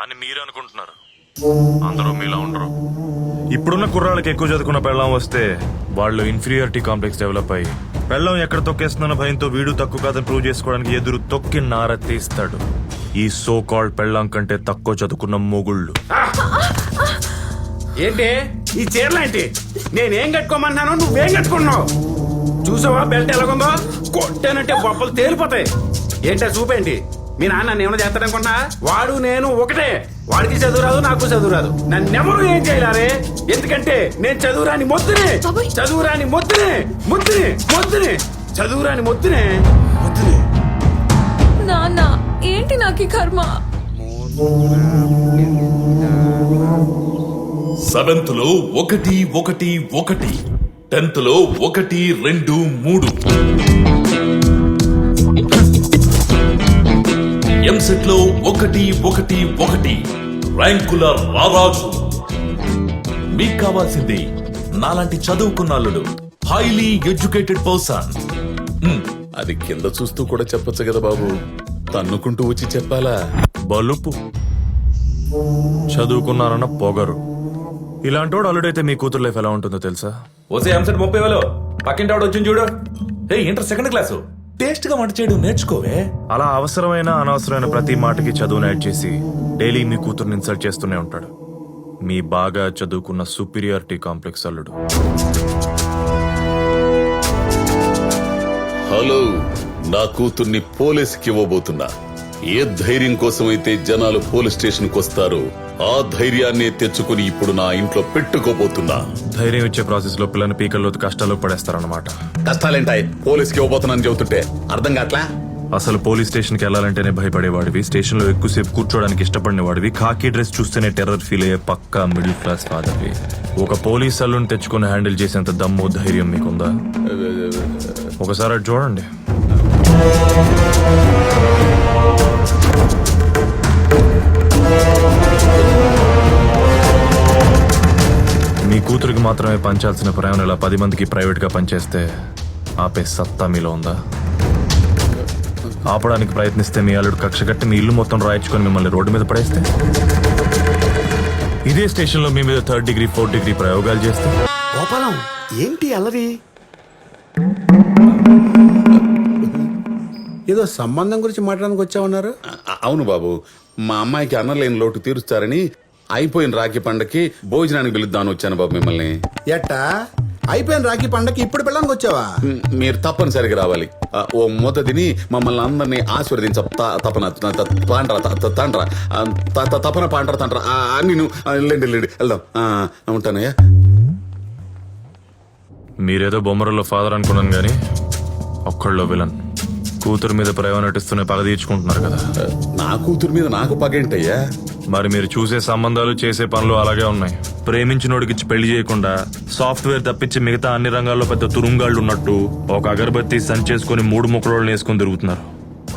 అని మీరు అనుకుంటున్నారు. అందరూ మీలా ఉండరు. ఇప్పుడున్న కుర్రాళ్ళకి ఎక్కువ చదువుకున్న పెళ్ళం వస్తే వాళ్ళు ఇన్ఫీరియారిటీ కాంప్లెక్స్ డెవలప్ అయ్యి పెళ్ళం ఎక్కడ తొక్కేస్తున్న భయంతో వీడు తక్కువ కాదని ప్రూవ్ చేసుకోవడానికి ఎదురు తొక్కి నార తీస్తాడు. ఈ సో కాల్డ్ పెళ్ళం కంటే తక్కువ చదువుకున్న మొగుళ్ళు. ఏంటి ఈ చీరలేంటి? నేనేం కట్టుకోమన్నాను, నువ్వేం కట్టుకున్నావు? చూసావా బెల్ట్ ఎలాగుందో? కొట్టానంటే బొప్పలు తేలిపోతాయి. ఏంటో చూపేంటి? మీ నాన్న ఏమైనా చేస్తాడనుకున్నా? వాడు నేను ఒకటే. వాడికి చదువు రాదు, నాకు చదువు రాదు. నన్నెవరు ఏం చేయలేరే. ఎందుకంటే నేను చదువురాని మొద్దునే, చదువురాని మొద్దునే, మొద్దునే, మొద్దునే, చదువురాని మొద్దునే, మొద్దునే. నాన్న ఏంటి నాకు ఈ కర్మ? 7th లో 1 1 1, 10th లో 1 2 3, ఎంసెట్ లో 1 1 1, ర్యాంకుల రారాజు. మీకు కావాల్సింది నాలాంటి చదువుకున్నాళ్ళు, హైలీ ఎడ్యుకేటెడ్ పర్సన్. అది కింద చూస్తూ కూడా చెప్పొచ్చు కదా బాబు, తన్నుకుంటూ వచ్చి చెప్పాలా? బలుపు చదువుకున్నారన్న పొగరు. ఇలాంటోడు అల్లుడైతే మీ కూతురు లైఫ్ ఎలా ఉంటుందో తెలుసా? ఓసే ఎంసెట్ 30,000 పక్కింటి ఆవిడ వచ్చింది చూడు. ఇంటర్ 2nd క్లాసు టేస్ట్ గా వంట చేయడం నేర్చుకోవే. అలా అవసరమైన అనవసరమైన ప్రతి మాటకి చదువును యాడ్ చేసి డైలీ మీ కూతుర్ని ఇన్సల్ట్ చేస్తూనే ఉంటాడు. మీ బాగా చదువుకున్న సుపీరియారిటీ కాంప్లెక్స్ అల్లుడు. హలో, నా కూతుర్ని పోలీసుకి ఇవ్వబోతున్నా. ఏ ధైర్యం కోసమైతే జనాలు పోలీస్ స్టేషన్ కు వస్తారో ఆ ధైర్యాన్ని తెచ్చుకుని ఇప్పుడు నా ఇంట్లో పెట్టుకోబోతున్నా. ధైర్యం ఇచ్చే ప్రాసెస్ లో పిల్లని పీకల్లో కష్టాల్లో పడేస్తారన్నమాట. కష్టాలేంటాయి? పోలీసుకి ఇవ్వబోతున్నాను చెబుతుంటే అర్థం కావట్లా? అసలు పోలీస్ స్టేషన్ కి వెళ్లాలంటేనే భయపడేవాడివి, స్టేషన్ లో ఎక్కువసేపు కూర్చోడానికి ఇష్టపడిన వాడివి, ఖాకీ డ్రెస్ చూస్తేనే టెర్రర్ ఫీల్ అయ్యే పక్కా మిడిల్ క్లాస్ ఫాదర్వి. ఒక పోలీస్ అల్లుని తెచ్చుకుని హ్యాండిల్ చేసేంత దమ్ము ధైర్యం మీకుందా? ఒకసారి అటు చూడండి. మీ కూతురికి మాత్రమే పంచాల్సిన ప్రేమను ఇలా 10 మందికి ప్రైవేట్ గా పనిచేస్తే ఆపే సత్తా మీలో ఉందా? ఆపడానికి ప్రయత్నిస్తే మీ అల్లుడు కక్ష కట్టి మీ ఇల్లు మొత్తం రాయించుకొని మిమ్మల్ని రోడ్డు మీద పడేస్తే, ఇదే స్టేషన్ లో మీ మీద 3rd డిగ్రీ 4th డిగ్రీ ప్రయోగాలు చేస్తే, గోపాలం ఏంటి అల్లరి? ఏదో సంబంధం గురించి మాట్లాడడానికి వచ్చామన్నారు. అవును బాబు, మా అమ్మాయికి అన్నలేని లోటు తీరుస్తారని అయిపోయిన రాఖీ పండక్కి భోజనానికి పిలుద్దామని వచ్చాను బాబు మిమ్మల్ని. ఎట్టా అయిపోయిన రాఖీ పండగకి ఇప్పుడు పిల్లడానికి వచ్చావా? మీరు తప్పనిసరిగా రావాలి. ఓ మూత తిని మమ్మల్ని అందరినీ ఆశీర్వదించ తపన తాండ్రా తాండ్రా తపన పాండ్రా తాండ్రా నేను వెళ్ళండి వెళ్దాం. ఉంటానయ్యా. మీరేదో బొమ్మరలో ఫాదర్ అనుకున్నాను గానీ ఒక్కళ్ళో విలన్. కూతురు మీద ప్రేమ నటిస్తూనే పగ తీర్చుకుంటున్నారు కదా. నా కూతురు మీద నాకు పగేంటయ్యా? మరి మీరు చూసే సంబంధాలు చేసే పనులు అలాగే ఉన్నాయి. ప్రేమించినోడికిచ్చి పెళ్లి చేయకుండా సాఫ్ట్వేర్ తప్పించి మిగతా అన్ని రంగాల్లో పెద్ద తురుంగాళ్ళు ఉన్నట్టు ఒక అగరబత్తి సంచేసుకుని 3 ముక్కలోళ్ళు వేసుకుని తిరుగుతున్నారు.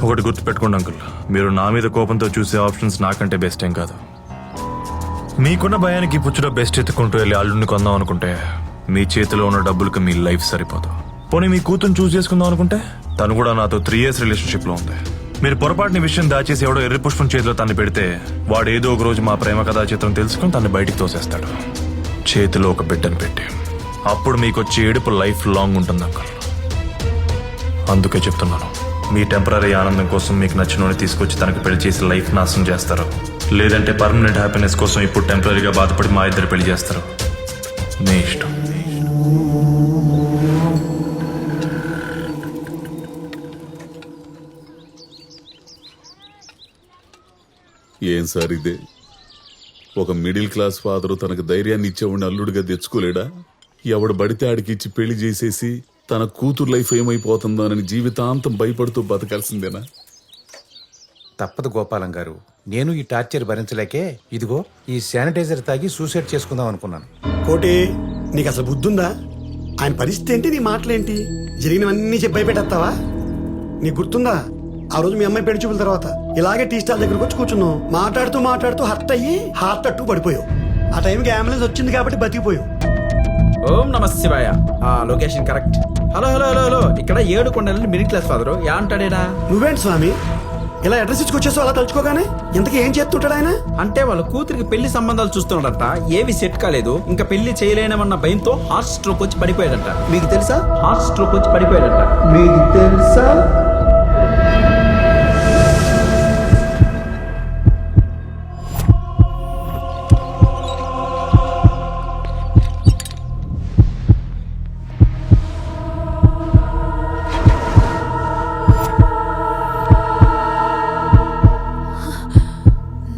ఒకటి గుర్తు పెట్టుకోండి అంకుల్, మీరు నా మీద కోపంతో చూసే ఆప్షన్స్ నాకంటే బెస్ట్ ఏం కాదు. మీకున్న భయానికి పుచ్చుడ బెస్ట్ ఎత్తుకుంటూ వెళ్ళి అల్లుడిని కొందాం అనుకుంటే మీ చేతిలో ఉన్న డబ్బులకు మీ లైఫ్ సరిపోదు. పోనీ మీ కూతురు చూస్ చేసుకుందాం అనుకుంటే తను కూడా నాతో 3 years రిలేషన్షిప్ లో ఉంది. మీరు పొరపాటుని విషయం దాచేసి ఎవడో ఎర్రి పుష్పం చేతిలో తన్ని పెడితే వాడు ఏదో ఒక రోజు మా ప్రేమ కథా చిత్రం తెలుసుకుని తన్ని బయటికి తోసేస్తాడు, చేతిలో ఒక బిడ్డను పెట్టి. అప్పుడు మీకు వచ్చే ఏడుపు లైఫ్ లాంగ్ ఉంటుంది అంకుల్. అందుకే చెప్తున్నాను, మీ టెంపరీ ఆనందం కోసం మీకు నచ్చినోని తీసుకొచ్చి తనకు పెళ్లి చేసి లైఫ్ నాశనం చేస్తారు, లేదంటే పర్మనెంట్ హ్యాపీనెస్ కోసం ఇప్పుడు టెంపరీగా బాధపడి మా ఇద్దరు పెళ్లి చేస్తారు. మీ ఇష్టం. ఏం సార్ ఇదే? ఒక మిడిల్ క్లాస్ ఫాదరు తనకు ధైర్యాన్ని ఇచ్చేవాడిని అల్లుడిగా తెచ్చుకోలేడా? ఎవడు బడితే ఆడికి ఇచ్చి పెళ్లి చేసేసి తన కూతురు లైఫ్ ఏమైపోతుందోనని జీవితాంతం భయపడుతూ బతకాల్సిందేనా? తప్పదు గోపాలం గారు, నేను ఈ టార్చర్ భరించలేకే ఇదిగో ఈ శానిటైజర్ తాగి సూసైడ్ చేసుకుందాం అనుకున్నాను. కోటి, నీకు అసలు బుద్ధుందా? ఆయన పరిస్థితి ఏంటి, నీ మాటలేంటి? జరిగినవన్నీ చెప్పి భయపెట్టేస్తావా? నీకు గుర్తుందా ఆ రోజు మీ అమ్మాయి పెళ్లి చూపుల తర్వాత ఇలాగే టీ స్టాల్ దగ్గరకు వచ్చి కూర్చున్నావు. మాట్లాడుతూ హర్ట్ అయ్యి హార్ట్ అట్టు పడిపోయావు. ఆ టైంకి అంబులెన్స్ వచ్చింది కాబట్టి బతికిపోయావు. ఓం నమ శివాయ. Location correct. Hello hello hello hello, ఇక్కడ 7 కొండల మిడిల్ క్లాస్ ఫాదరు యా అంటాడేనా? నువ్వేంటి స్వామి ఇలా అడ్రస్ ఇచ్చుకొచ్చేసావు అలా తలుచుకోగానే ఇంతకీ ఏం చేస్తుంటాడు ఆయన? అంటే వాళ్ళ కూతురికి పెళ్లి సంబంధాలు చూస్తున్నాడట, ఏవి సెట్ కాలేదు, ఇంకా పెళ్లి చేయలేనమన్న భయంతో హార్ట్ స్ట్రోక్ వచ్చి పడిపోయాడట. మీకు తెలుసా? హార్ట్ స్ట్రోక్ వచ్చి పడిపోయాడట. మీకు తెలుసా?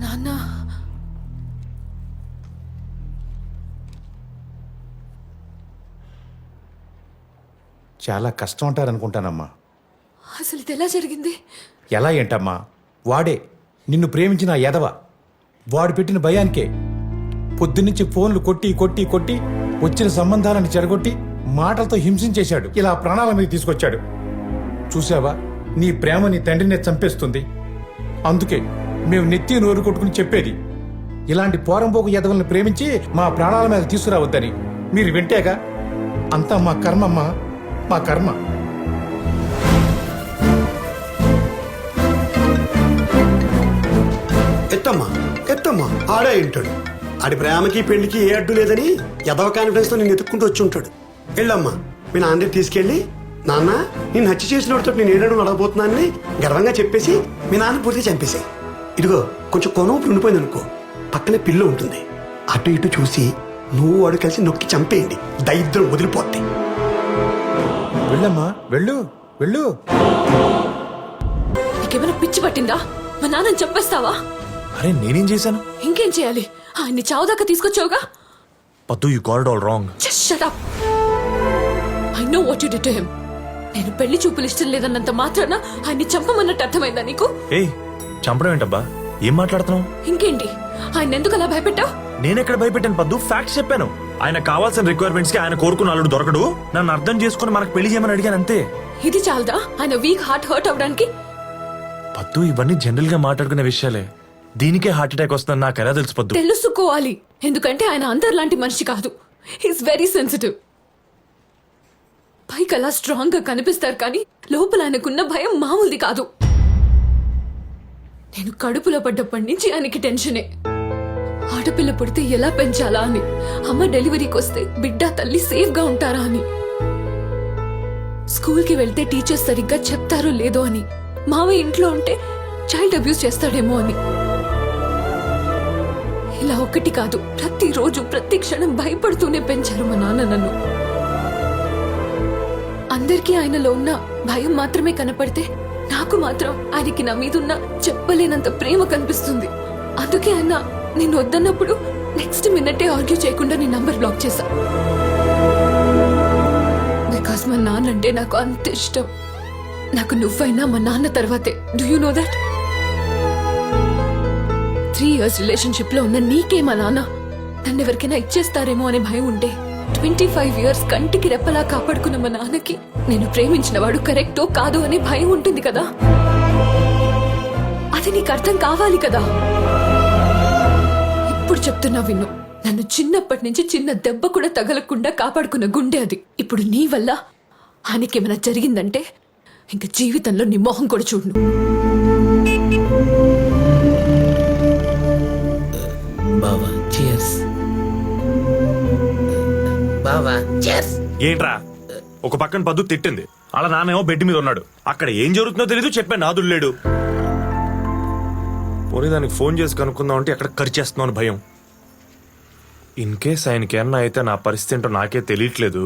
నాన్న, చాలా కష్టం అంటారనుకుంటానమ్మా. అసలు ఇది ఎలా జరిగింది? ఎలా ఏంటమ్మా, వాడే నిన్ను ప్రేమించిన ఆ ఎదవ, వాడు పెట్టిన భయానికే పొద్దున్నుంచి ఫోన్లు కొట్టి కొట్టి కొట్టి వచ్చిన సంబంధాలను చెడగొట్టి మాటలతో హింసించేశాడు. ఇలా ప్రాణాల మీద తీసుకొచ్చాడు. చూసావా, నీ ప్రేమ నీ తండ్రిని చంపేస్తుంది. అందుకే మేము నెత్తి నోరు కొట్టుకుని చెప్పేది, ఇలాంటి పోరంపోకు ఎదవల్ని ప్రేమించి మా ప్రాణాల మీద తీసుకురావద్దని. మీరు వింటేగా, అంతా మా కర్మమ్మా, మా కర్మ. ఎత్తమ్మా ఆడే ఉంటాడు. ఆడి ప్రేమకి పెళ్లికి ఏ అడ్డు లేదని ఎదవ కాన్ఫిడెన్స్ తో నేను ఎత్తుక్కుంటూ వచ్చి ఉంటాడు. వెళ్ళమ్మా, మీ నాన్న తీసుకెళ్ళి, నాన్న నేను హత్య చేసినోడితో నేను ఏడడం అడగబోతున్నానని గర్వంగా చెప్పేసి మీ నాన్న పూర్తిగా చంపేశాయి. ఇదిగో కొంచెం కొనవు ఉండిపోయింది అనుకో, పక్కనే పిల్ల ఉంటుంది, అటు ఇటు చూసి నువ్వు వాడు కలిసి నొక్కి చంపేయండి, దరిద్రం వదిలిపోద్ది. వెళ్ళమ్మా, వెళ్ళు వెళ్ళు. నీకేమైనా పిచ్చి పట్టిందా? మా నాన్నని చంపేస్తావా? అరే నేనేం చేశాను? ఇంకేం చేయాలి? ఆయన్ని చావుదాకా తీసుకొచ్చావుగా. పద్దు, you got it all wrong. Just shut up. I know what you did to him. నేను పెళ్లి చూపులు ఇష్టం లేదన్నంత మాత్రాన ఆయన్ని చంపమన్నట్టు అర్థమైందా నీకు? ఏయ్, చంపడం ఏంటబ్బా? ఏం మాట్లాడుతున్నావు? ఇంకేంటి, ఆయన ఎందుకు అలా భయపెట్టావు? నేనెక్కడ భయపెట్టాను పద్దు? ఫ్యాక్ట్స్ చెప్పాను. ఆయన కావాల్సిన రిక్వైర్మెంట్స్ కి ఆయన కోరుకున్న అల్లుడు దొరకడు, నన్ను అర్థం చేసుకుని మనకు పెళ్లి చేయమని అడిగాను అంతే. ఇది చాలదా ఆయన వీక్ హార్ట్ హర్ట్ అవడానికి? పద్దు, ఇవన్నీ జనరల్ గా మాట్లాడుకునే విషయాలే. దీనికే హార్ట్ అటాక్ వస్తుందని నాకు ఎలా తెలుసు పద్దు? తెలుసుకోవాలి, ఎందుకంటే ఆయన అందరిలాంటి మనిషి కాదు. He's very sensitive. పైకి అలా స్ట్రాంగ్ గా కనిపిస్తారు కానీ లోపల ఆయనకున్న భయం మామూలుది కాదు. నేను కడుపులో పడ్డప్పటి నుంచి ఆయనకి టెన్షనే. ఆడపిల్ల పుడితే ఎలా పెంచాలా అని, అమ్మ డెలివరీకి వస్తే బిడ్డ తల్లి సేఫ్ గా ఉంటారా అని, స్కూల్ కి వెళ్తే టీచర్స్ సరిగ్గా చెప్తారో లేదో అని, మావయ్య ఇంట్లో ఉంటే చైల్డ్ అబ్యూస్ చేస్తాడేమో అని. ఇలా ఒకటి కాదు, ప్రతిరోజు ప్రతి క్షణం భయపడుతూనే పెంచారు మా నాన్న నన్ను. అందరికీ ఆయనలో ఉన్న భయం మాత్రమే కనపడితే నాకు మాత్రం ఆయనకి నా మీదున్న చెప్పలేనంత ప్రేమ కనిపిస్తుంది. అందుకే ఆయన నేను వద్దన్నప్పుడు నెక్స్ట్ మినిటే ఆర్గ్యూ చేయకుండా నీ నంబర్ బ్లాక్ చేశా. బికాస్ మా నాన్న అంటే నాకు అంత ఇష్టం. నాకు నువ్వైనా మా నాన్న తర్వాతే. Do you know that? 3 years relationship లో ఉన్న నీకే మా నాన్న నన్ను ఎవరికైనా ఇచ్చేస్తారేమో అనే భయం ఉంటే, 25 years కంటికి రెప్పలా కాపాడుకున్న మా నాన్నకి నేను ప్రేమించిన వాడు కరెక్టో కాదో అనే భయం ఉంటుంది కదా. అది నీకు అర్థం కావాలి కదా. ఇప్పుడు చెప్తున్నా విన్ను, నన్ను చిన్నప్పటి నుంచి చిన్న దెబ్బ కూడా తగలకుండా కాపాడుకున్న గుండె అది. ఇప్పుడు నీ వల్ల ఆయనకేమైనా జరిగిందంటే ఇంక జీవితంలో నీ మొహం కూడా చూడను. బావా cheers. బావా cheers. ఏంట్రా, ఒక పక్కన పద్దు తిట్టింది, అలా నానేమో బెడ్ మీద ఉన్నాడు. అక్కడ ఏం జరుగుతుందో తెలీదు, చెప్పే నాదుడు లేడు. పోనీ దానికి ఫోన్ చేసి కనుక్కుందాం అంటే ఎక్కడ ఖర్చేస్తున్నావు అని భయం. ఇన్ కేస్ ఆయనకి ఏమన్నా అయితే నా పరిస్థితి ఏంటో నాకే తెలియట్లేదు.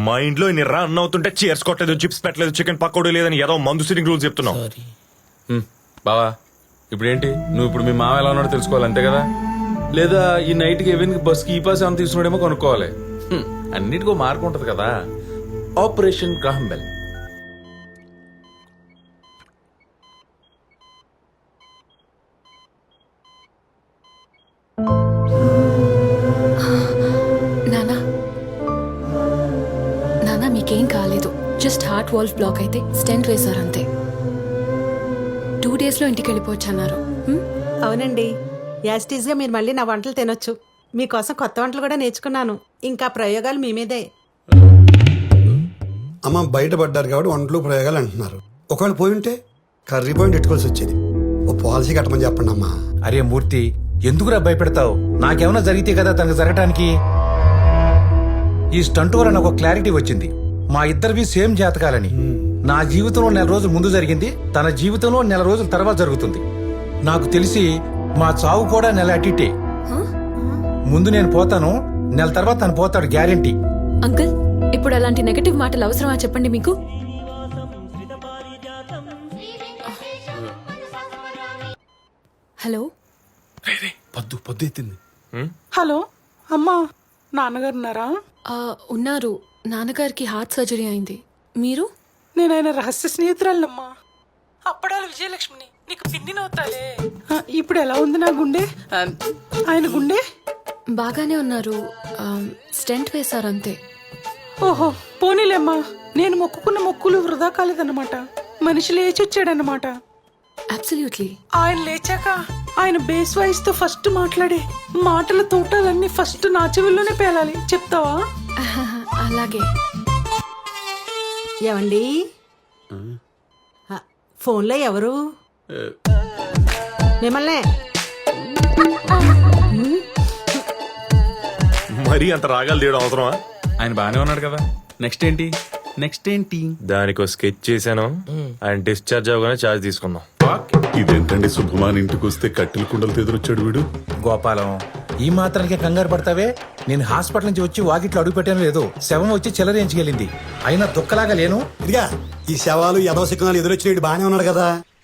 మా ఇంట్లో ఇన్ని రా అన్న అవుతుంటే చీర్స్ కొట్టలేదు, చిప్స్ పెట్టలేదు, చికెన్ పకోడీ లేదని ఏదో మందు సిట్టింగ్ రూల్స్ చెప్తున్నావు. బావా, ఇప్పుడు ఏంటి? నువ్వు ఇప్పుడు మీ మామ ఎలా ఉన్నాడో తెలుసుకోవాలి అంతే కదా? లేదా ఈ నైట్ కి ఈవెన్ బస్ కి ఈ పాస్ ఏమైనా తీసుకున్నాడేమో కనుక్కోవాలి. అన్నిటికో మార్పు ఉంటది కదా. Operation Graham bell. నానా, నానా మీకేం కాలేదు, జస్ట్ హార్ట్ వాల్వ్ బ్లాక్ అయితే స్టెంట్ వేశారు అంతే. 2 days లో ఇంటికి వెళ్ళిపోవచ్చు అన్నారు. అవునండి, యాస్టీస్గా మీరు మళ్ళీ నా వంటలు తినొచ్చు. మీకోసం కొత్త వంటలు కూడా నేర్చుకున్నాను. ఇంకా ప్రయోగాలు మీ మీదే. అమ్మ బయటపడ్డారు కాబట్టి వంటలు ప్రయోగాలు అంటున్నారు. ఒకవేళ పోయి ఉంటే కర్రీ పాయింట్ పెట్టుకోవాల్సి వచ్చేది. ఓ పాలసీ కట్టమని చెప్పండి అమ్మా. అరే మూర్తి, ఎందుకురా భయపెడతావు? నాకేమైనా జరిగితే కదా తనకు జరగటానికి. ఈ స్టంట్ వల్ల నాకు ఒక క్లారిటీ వచ్చింది. మా ఇద్దరివి సేమ్ జాతకాలని. నా జీవితంలో 4 రోజులు ముందు జరిగింది, తన జీవితంలో 4 రోజుల తర్వాత జరుగుతుంది. నాకు తెలిసి మా చావు కూడా నెల అటిటే. ముందు నేను పోతాను, నెల తర్వాత తను పోతాడు, గ్యారెంటీ. అంకుల్, ఇప్పుడు అలాంటి నెగటివ్ మాటలు అవసరమా చెప్పండి మీకు? హలో, పొద్దు ఎత్తింది. హలో అమ్మా, నాన్నగారున్నారా? ఉన్నారు. నాన్నగారికి హార్ట్ సర్జరీ అయింది. మీరు? నేను ఆయన రహస్య స్నేహితురాలమ్మా, అప్పడాల విజయలక్ష్మిని. నీకు పిన్నినవుతాలే. ఇప్పుడు ఎలా ఉంది నా గుండె? ఆయన గుండె బాగానే ఉన్నారు. స్టెంట్ వేశారు అంతే. ఓహో, పోనీలేమ్మా. నేను మొక్కుకున్న మొక్కులు వృధా కాలేదన్నమాట. మనిషి లేచి వచ్చాడన్నమాట. అబ్సల్యూట్లీ. ఆయన లేచాక ఆయన బేస్ వాయిస్ తో ఫస్ట్ మాట్లాడే మాటల తోటాలన్నీ ఫస్ట్ నా చెవుల్లోనే పేలాలి. చెప్తావా? అలాగే. ఏమండి, ఫోన్లో ఎవరు? మిమ్మల్నే. మరీ అంత రాగాలు తీయడం అవసరమా? ఆయన బానే ఉన్నాడు కదా. నెక్స్ట్ ఏంటి? దానికి ఒక స్కెచ్ చేశాను. ఆయన డిశ్చార్జ్ అవగానే ఛార్జ్ తీసుకుందాం. ఇదేంటండి శుభమాన్ ఇంటికి వస్తే కట్టెల కుండలతో ఎదురొచ్చాడు వీడు. గోపాలం, ఈ మాత్రానికే కంగారు పడతావే? నేను హాస్పిటల్ నుంచి వచ్చి వాకిట్లో అడుగు పెట్టాను లేదు, శవం వచ్చి చెలరేంచుకెళ్ళింది. అయినా దుక్కలాగా లేను. ఇదిగా ఈ శవాలు యదవ శకునాలు ఎదురొచ్చినట్టు బాగానే ఉన్నాడు కదా.